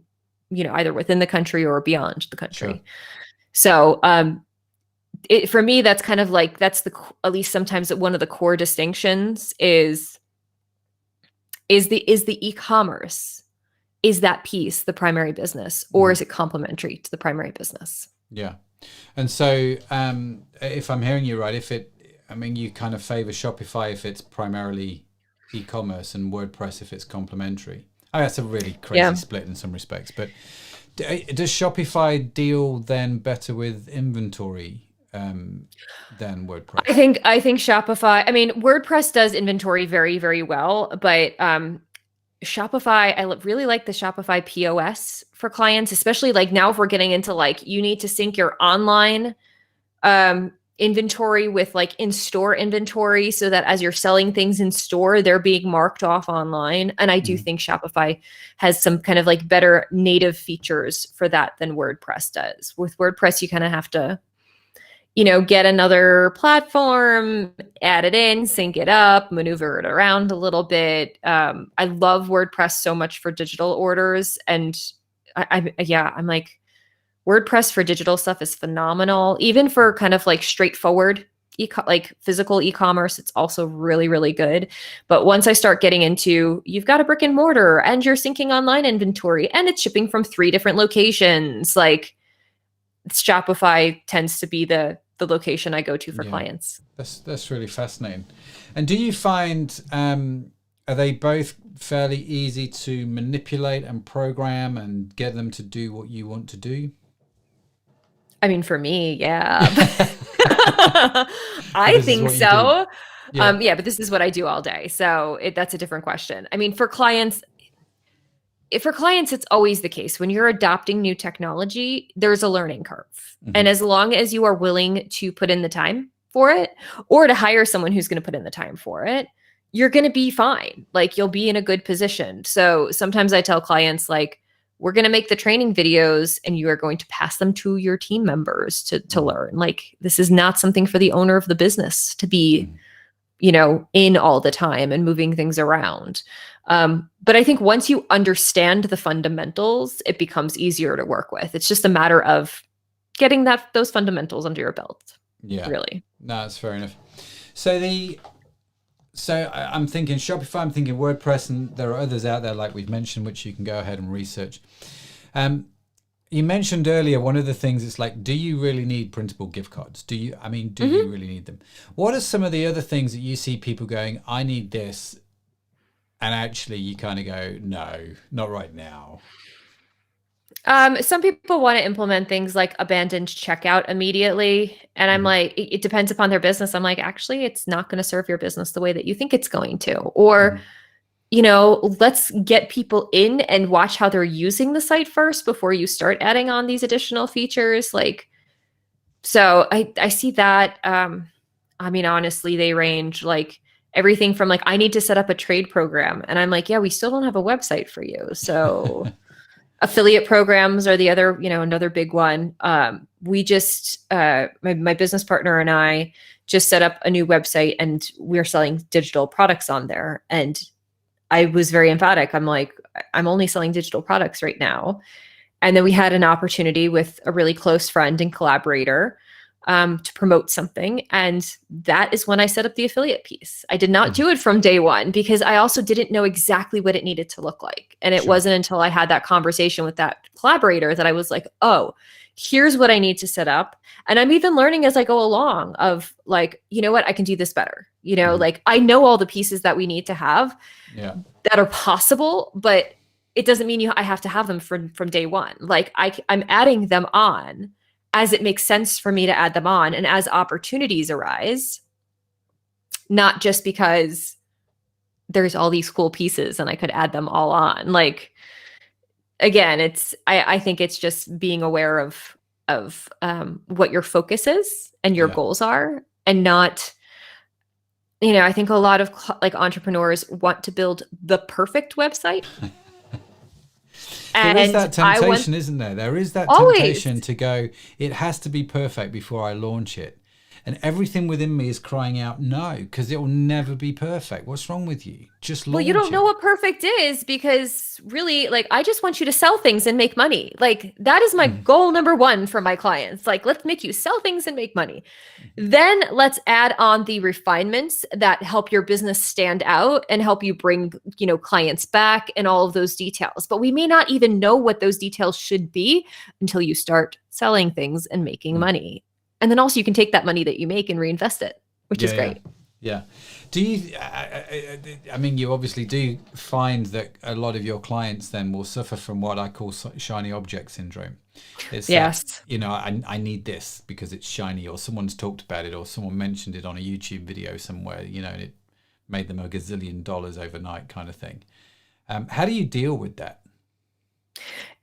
either within the country or beyond the country. Sure. So for me, that's kind of like, that's at least sometimes one of the core distinctions is the e-commerce. Is that piece the primary business, or is it complementary to the primary business? Yeah. And so if I'm hearing you right, you kind of favor Shopify if it's primarily e-commerce and WordPress if it's complementary. Oh, that's a really crazy split in some respects. But does Shopify deal then better with inventory than WordPress? I think Shopify, WordPress does inventory very, very well, but Shopify, I really like the Shopify POS for clients, especially like now if we're getting into like, you need to sync your online inventory with like in-store inventory so that as you're selling things in store, they're being marked off online. And I do think Shopify has some kind of like better native features for that than WordPress does. With WordPress, you kind of have to, get another platform, add it in, sync it up, maneuver it around a little bit. I love WordPress so much for digital orders. And I'm like, WordPress for digital stuff is phenomenal. Even for kind of like straightforward, like physical e-commerce, it's also really, really good. But once I start getting into, you've got a brick and mortar and you're syncing online inventory and it's shipping from 3 different locations, like Shopify tends to be the location I go to for clients. That's really fascinating. And do you find, are they both fairly easy to manipulate and program and get them to do what you want to do? For me, yeah. I think so. Yeah. But this is what I do all day. So that's a different question. For clients, it's always the case. When you're adopting new technology, there's a learning curve. Mm-hmm. And as long as you are willing to put in the time for it, or to hire someone who's going to put in the time for it, you're going to be fine. Like you'll be in a good position. So sometimes I tell clients, like, we're going to make the training videos and you are going to pass them to your team members to learn. Like, this is not something for the owner of the business to be, in all the time and moving things around. But I think once you understand the fundamentals, it becomes easier to work with. It's just a matter of getting those fundamentals under your belt. Yeah, really. No, that's fair enough. So I'm thinking Shopify, I'm thinking WordPress, and there are others out there like we've mentioned, which you can go ahead and research. You mentioned earlier one of the things is like, do you really need printable gift cards? Do you really need them? What are some of the other things that you see people going, I need this, and actually you kind of go, no, not right now? Some people want to implement things like abandoned checkout immediately. And I'm like, it depends upon their business. I'm like, actually, it's not going to serve your business the way that you think it's going to. Or, let's get people in and watch how they're using the site first before you start adding on these additional features. So I see that. Honestly, they range like everything from like, I need to set up a trade program. And I'm like, yeah, we still don't have a website for you. So affiliate programs are the other, another big one. We just, my business partner and I just set up a new website, and we're selling digital products on there. And I was very emphatic. I'm like, I'm only selling digital products right now. And then we had an opportunity with a really close friend and collaborator to promote something. And that is when I set up the affiliate piece. I did not do it from day one because I also didn't know exactly what it needed to look like. And it wasn't until I had that conversation with that collaborator that I was like, oh, here's what I need to set up. And I'm even learning as I go along of like, you know what, I can do this better. Like I know all the pieces that we need to have that are possible, but it doesn't mean I have to have them from day one. Like I'm adding them on as it makes sense for me to add them on, and as opportunities arise, not just because there's all these cool pieces and I could add them all on. Like, again, I think it's just being aware of what your focus is and your goals are, and not, I think a lot of like entrepreneurs want to build the perfect website. There is that temptation, isn't there? There is that temptation to go, it has to be perfect before I launch it. And everything within me is crying out, no, because it will never be perfect. What's wrong with you? Just launch it. Well, you don't know what perfect is, because really, like, I just want you to sell things and make money. Like, that is my goal number one for my clients. Like, let's make you sell things and make money. Then let's add on the refinements that help your business stand out and help you bring, clients back and all of those details. But we may not even know what those details should be until you start selling things and making money. And then also you can take that money that you make and reinvest it, which is great. Yeah. Do you, you obviously do find that a lot of your clients then will suffer from what I call shiny object syndrome. It's yes. I need this because it's shiny, or someone's talked about it, or someone mentioned it on a YouTube video somewhere, and it made them $1 gazillion overnight kind of thing. How do you deal with that?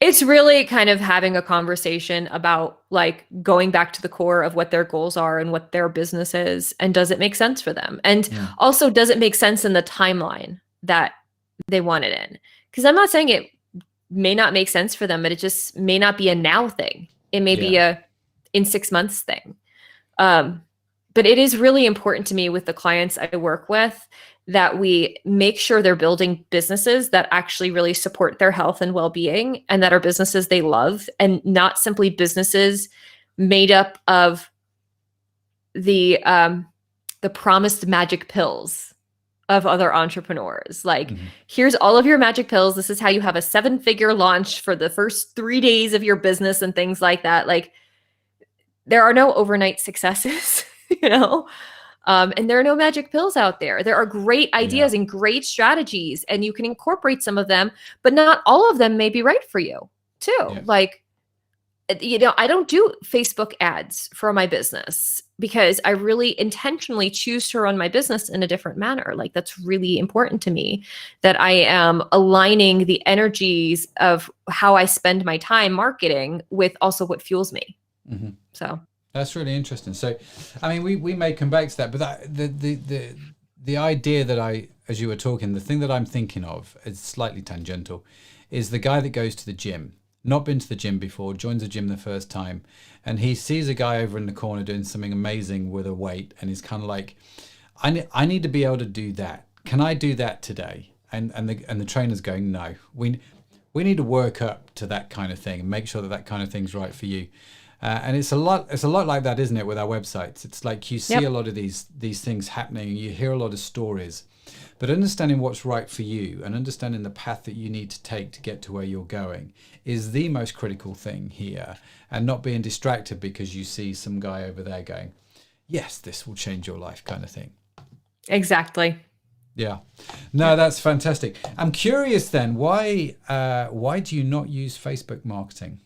It's really kind of having a conversation about like going back to the core of what their goals are and what their business is, and does it make sense for them? And also, does it make sense in the timeline that they want it in? Because I'm not saying it may not make sense for them, but it just may not be a now thing. It may be a in 6 months thing. But it is really important to me with the clients I work with that we make sure they're building businesses that actually really support their health and well-being, and that are businesses they love, and not simply businesses made up of the promised magic pills of other entrepreneurs. Like, here's all of your magic pills. This is how you have a 7-figure launch for the first 3 days of your business and things like that. Like, there are no overnight successes, and there are no magic pills out there. There are great ideas and great strategies, and you can incorporate some of them, but not all of them may be right for you too. Yeah. Like, I don't do Facebook ads for my business because I really intentionally choose to run my business in a different manner. Like, that's really important to me, that I am aligning the energies of how I spend my time marketing with also what fuels me. So that's really interesting. So, we may come back to that, but the idea that as you were talking, the thing that I'm thinking of, is slightly tangential, is the guy that goes to the gym, not been to the gym before, joins the gym the first time, and he sees a guy over in the corner doing something amazing with a weight, and he's kind of like, I need to be able to do that. Can I do that today? And the trainer's going, no, we need to work up to that kind of thing and make sure that kind of thing's right for you. And it's a lot like that, isn't it, with our websites? It's like you see Yep. a lot of these things happening, and you hear a lot of stories. But understanding what's right for you and understanding the path that you need to take to get to where you're going is the most critical thing here, and not being distracted because you see some guy over there going, yes, this will change your life kind of thing. Exactly. Yeah. No, that's fantastic. I'm curious then, why do you not use Facebook marketing?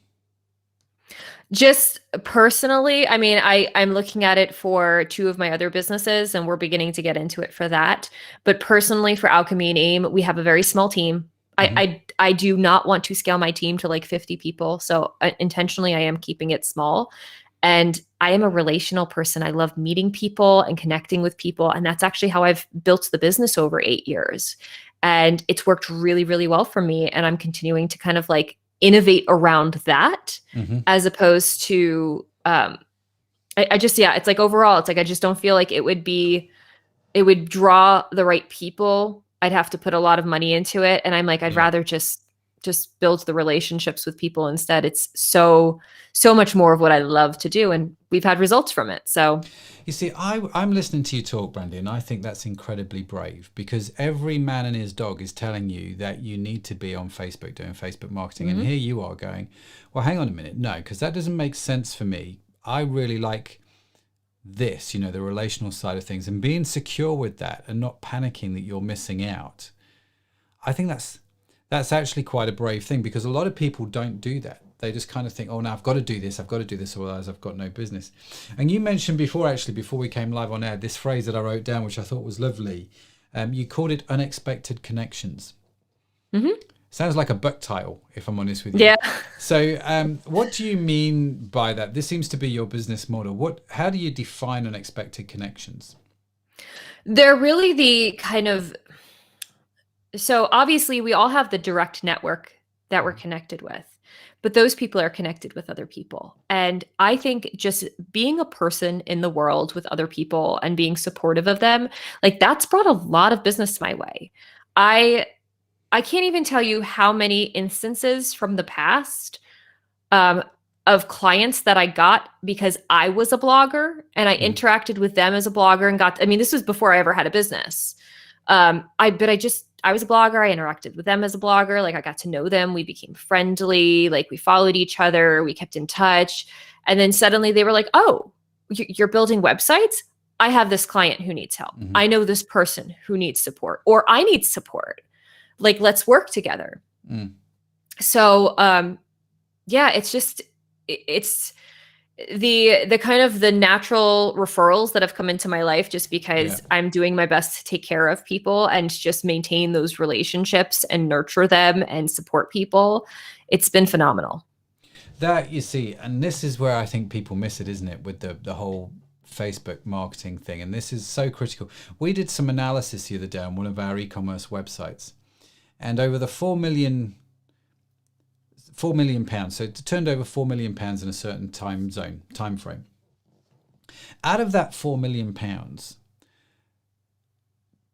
Just personally, I mean, I'm looking at it for two of my other businesses, and we're beginning to get into it for that. But personally, for Alchemy and AIM, we have a very small team. I do not want to scale my team to like 50 people. So intentionally, I am keeping it small. And I am a relational person. I love meeting people and connecting with people. And that's actually how I've built the business over 8 years. And it's worked really, really well for me. And I'm continuing to kind of like innovate around that, as opposed to I just, yeah, it's like overall, it's like I just don't feel like it would draw the right people. I'd have to put a lot of money into it, and I'm like, I'd rather just build the relationships with people instead. It's so much more of what I love to do, and we've had results from it. So you see, I'm listening to you talk, Brandi, and I think that's incredibly brave, because every man and his dog is telling you that you need to be on Facebook doing Facebook marketing. And here you are going, well, hang on a minute. No, because that doesn't make sense for me. I really like this, the relational side of things, and being secure with that and not panicking that you're missing out. I think that's actually quite a brave thing, because a lot of people don't do that. They just kind of think, oh, no, I've got to do this, or else I've got no business. And you mentioned before we came live on air, this phrase that I wrote down, which I thought was lovely. You called it unexpected connections. Sounds like a book title, if I'm honest with you. yeah. So what do you mean by that? This seems to be your business model. How do you define unexpected connections? They're really the kind of, so obviously we all have the direct network that we're connected with, but those people are connected with other people. And I think just being a person in the world with other people and being supportive of them, like that's brought a lot of business my way. I can't even tell you how many instances from the past of clients that I got because I was a blogger and I interacted with them as a blogger and this was before I ever had a business. I was a blogger. I interacted with them as a blogger. Like I got to know them. We became friendly. Like we followed each other. We kept in touch. And then suddenly they were like, oh, you're building websites? I have this client who needs help. I know this person who needs support, or I need support. Like, let's work together. So, yeah, it's the kind of the natural referrals that have come into my life just because I'm doing my best to take care of people and just maintain those relationships and nurture them and support people. It's been phenomenal. That, you see, and this is where I think people miss it, isn't it, with the whole Facebook marketing thing. And this is so critical. We did some analysis the other day on one of our e-commerce websites. And over the £4 million, so it turned over £4 million in a certain time frame. Out of that £4 million,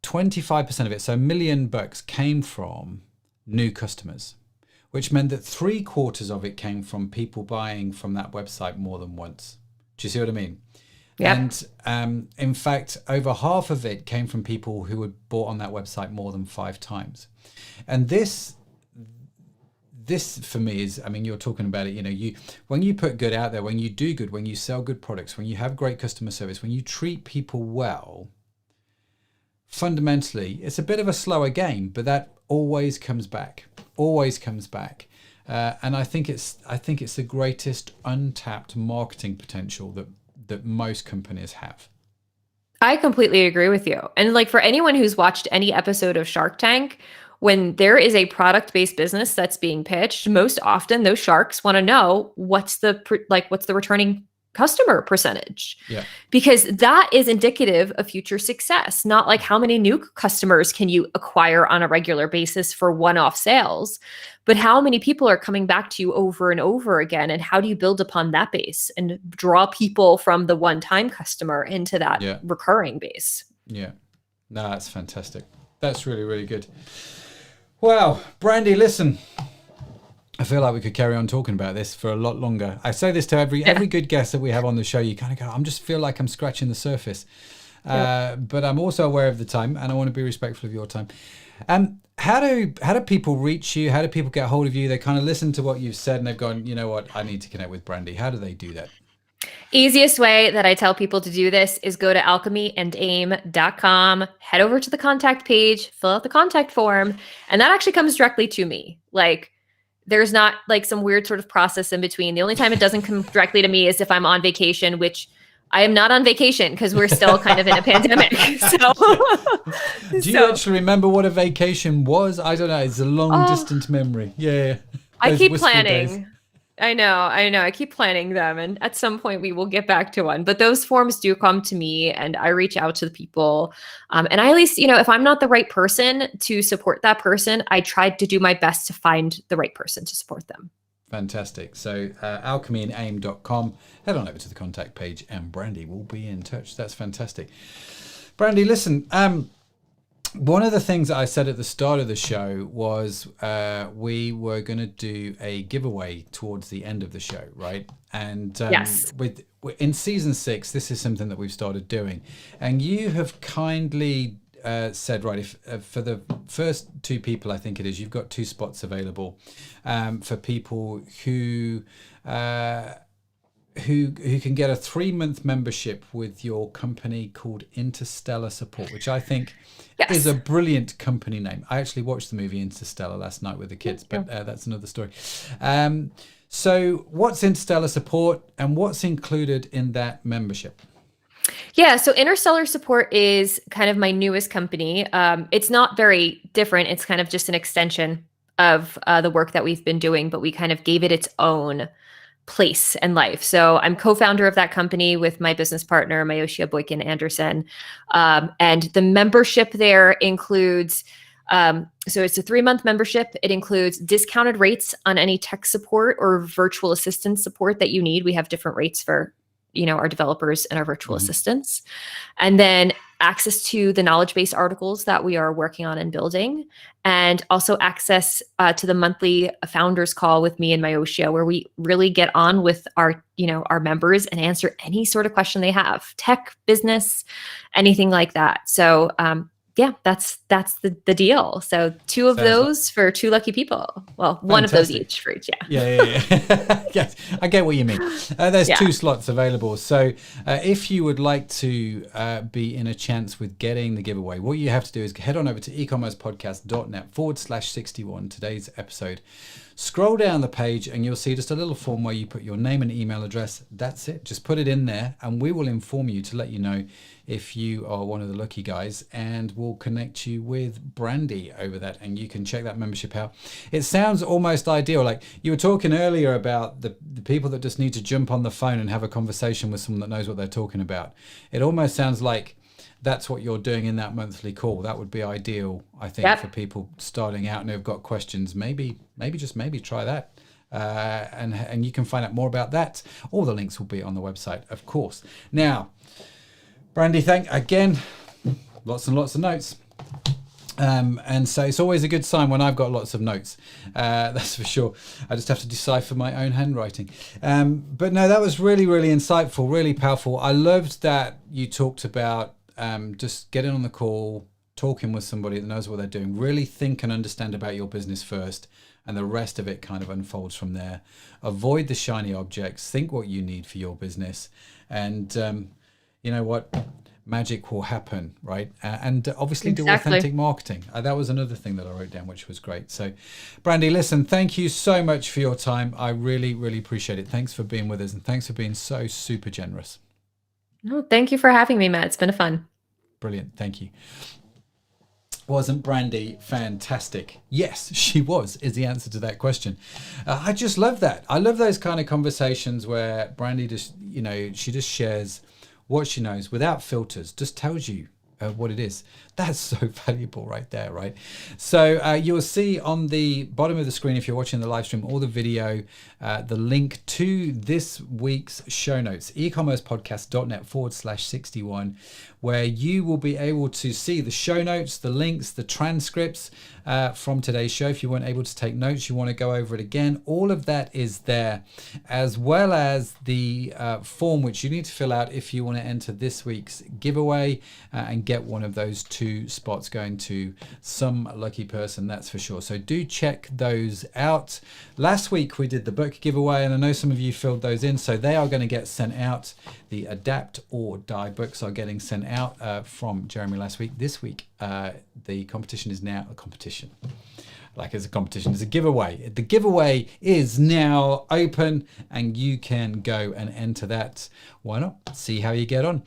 25% of it, so $1 million came from new customers, which meant that 3/4 of it came from people buying from that website more than once. Do you see what I mean? Yeah. And in fact, over half of it came from people who had bought on that website more than 5 times. And this for me is, you're talking about it, when you put good out there, when you do good, when you sell good products, when you have great customer service, when you treat people well, fundamentally, it's a bit of a slower game, but that always comes back. And I think it's the greatest untapped marketing potential that most companies have. I completely agree with you. And like for anyone who's watched any episode of Shark Tank, when there is a product-based business that's being pitched, most often those sharks want to know what's the returning customer percentage. Yeah. Because that is indicative of future success, not like how many new customers can you acquire on a regular basis for one-off sales, but how many people are coming back to you over and over again, and how do you build upon that base and draw people from the one-time customer into that recurring base? Yeah. No, that's fantastic. That's really, really good. Wow, Brandi, listen, I feel like we could carry on talking about this for a lot longer. I say this to every good guest that we have on the show. You kind of go, I'm just feel like I'm scratching the surface. But I'm also aware of the time, and I want to be respectful of your time. How do people reach you? How do people get hold of you? They kind of listen to what you've said and they've gone, you know what, I need to connect with Brandi. How do they do that? Easiest way that I tell people to do this is go to alchemyandaim.com, head over to the contact page, fill out the contact form, and that actually comes directly to me. Like, there's not like some weird sort of process in between. The only time it doesn't come directly to me is if I'm on vacation, which I am not on vacation because we're still kind of in a pandemic. So, do you actually remember what a vacation was? I don't know. It's a long distant memory. Yeah. I keep planning. Days. I know. I keep planning them. And at some point we will get back to one. But those forms do come to me and I reach out to the people. And I at least, if I'm not the right person to support that person, I tried to do my best to find the right person to support them. Fantastic. So alchemyandaim.com, head on over to the contact page and Brandi will be in touch. That's fantastic. Brandi, listen, one of the things that I said at the start of the show was we were going to do a giveaway towards the end of the show, right? And yes. In season 6, this is something that we've started doing. And you have kindly said, right, if for the first 2 people, I think it is, you've got 2 spots available for people who can get a 3-month membership with your company called Interstellar Support, which I think is a brilliant company name. I actually watched the movie Interstellar last night with the kids, but that's another story. So what's Interstellar Support and what's included in that membership? Yeah, so Interstellar Support is kind of my newest company. It's not very different. It's kind of just an extension of the work that we've been doing, but we kind of gave it its own place and life. So I'm co-founder of that company with my business partner, Mayoshia Boykin Anderson. And the membership there includes, so it's a 3-month membership. It includes discounted rates on any tech support or virtual assistant support that you need. We have different rates for our developers and our virtual assistants. And then access to the knowledge base articles that we are working on and building, and also access to the monthly founders call with me and Mayoshia, where we really get on with our members and answer any sort of question they have, tech, business, anything like that. So that's the deal. So 2 of those for 2 lucky people. Well, fantastic. 1 of those each for each. Yeah. Yes, I get what you mean. There's 2 slots available. So if you would like to be in a chance with getting the giveaway, what you have to do is head on over to ecommercepodcast.net/61, today's episode. Scroll down the page and you'll see just a little form where you put your name and email address. That's it. Just put it in there and we will inform you to let you know if you are one of the lucky guys, and we'll connect you with Brandi over that, and you can check that membership out. It sounds almost ideal. Like you were talking earlier about the people that just need to jump on the phone and have a conversation with someone that knows what they're talking about. It almost sounds like that's what you're doing in that monthly call. That would be ideal, I think, for people starting out and who've got questions. Maybe try that. And you can find out more about that. All the links will be on the website, of course. Now, Brandi, again, lots and lots of notes. And so it's always a good sign when I've got lots of notes. That's for sure. I just have to decipher my own handwriting. But no, that was really, really insightful, really powerful. I loved that you talked about just getting on the call, talking with somebody that knows what they're doing. Really think and understand about your business first, and the rest of it kind of unfolds from there. Avoid the shiny objects. Think what you need for your business. And you know what? Magic will happen, right? And obviously do authentic marketing. That was another thing that I wrote down, which was great. So, Brandi, listen, thank you so much for your time. I really, really appreciate it. Thanks for being with us, and thanks for being so super generous. No, thank you for having me, Matt. It's been fun. Brilliant. Thank you. Wasn't Brandi fantastic? Yes, she was, is the answer to that question. I just love that. I love those kind of conversations where Brandi just, she just shares what she knows without filters, just tells you what it is. That's so valuable right there, right? So you'll see on the bottom of the screen, if you're watching the live stream or the video, the link to this week's show notes, ecommercepodcast.net/61, where you will be able to see the show notes, the links, the transcripts, from today's show. If you weren't able to take notes, you want to go over it again, all of that is there, as well as the form which you need to fill out if you want to enter this week's giveaway and get one of those 2 spots going to some lucky person, that's for sure. So do check those out. Last week we did the book giveaway, and I know some of you filled those in, so they are going to get sent out. The Adapt or Die books are getting sent out from Jeremy last week. This week the competition is now a competition. Like it's a competition, it's a giveaway. The giveaway is now open and you can go and enter that. Why not? See how you get on.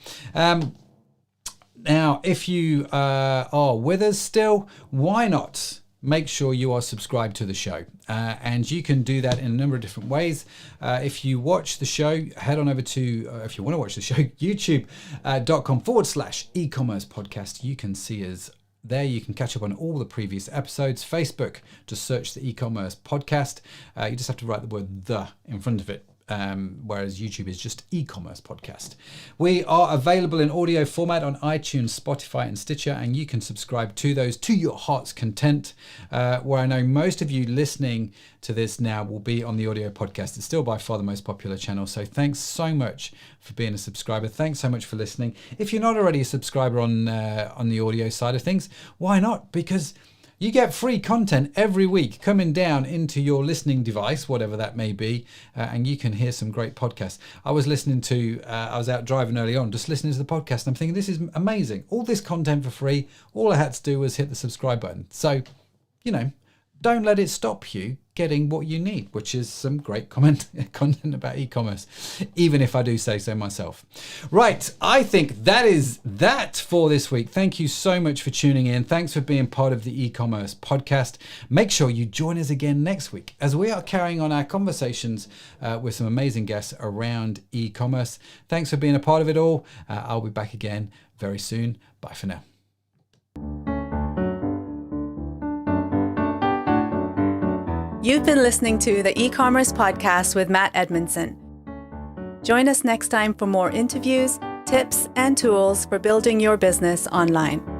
Now, if you are with us still, why not make sure you are subscribed to the show? And you can do that in a number of different ways. If you watch the show, head on over to, if you want to watch the show, youtube.com/e-commerce podcast. You can see us there. You can catch up on all the previous episodes. Facebook, just search the e-commerce podcast. You just have to write the word "the" in front of it. Whereas YouTube is just e-commerce podcast. We are available in audio format on iTunes, Spotify and Stitcher, and you can subscribe to those to your heart's content, where I know most of you listening to this now will be on the audio podcast. It's still by far the most popular channel, so thanks so much for being a subscriber. Thanks so much for listening. If you're not already a subscriber on the audio side of things, why not? Because you get free content every week coming down into your listening device, whatever that may be, and you can hear some great podcasts. I was listening to, I was out driving early on, just listening to the podcast, and I'm thinking, this is amazing. All this content for free. All I had to do was hit the subscribe button. So, you know, don't let it stop you getting what you need, which is some great content about e-commerce, even if I do say so myself. Right, I think that is that for this week. Thank you so much for tuning in. Thanks for being part of the e-commerce podcast. Make sure you join us again next week as we are carrying on our conversations with some amazing guests around e-commerce. Thanks for being a part of it all. I'll be back again very soon. Bye for now. You've been listening to the e-commerce podcast with Matt Edmundson. Join us next time for more interviews, tips, and tools for building your business online.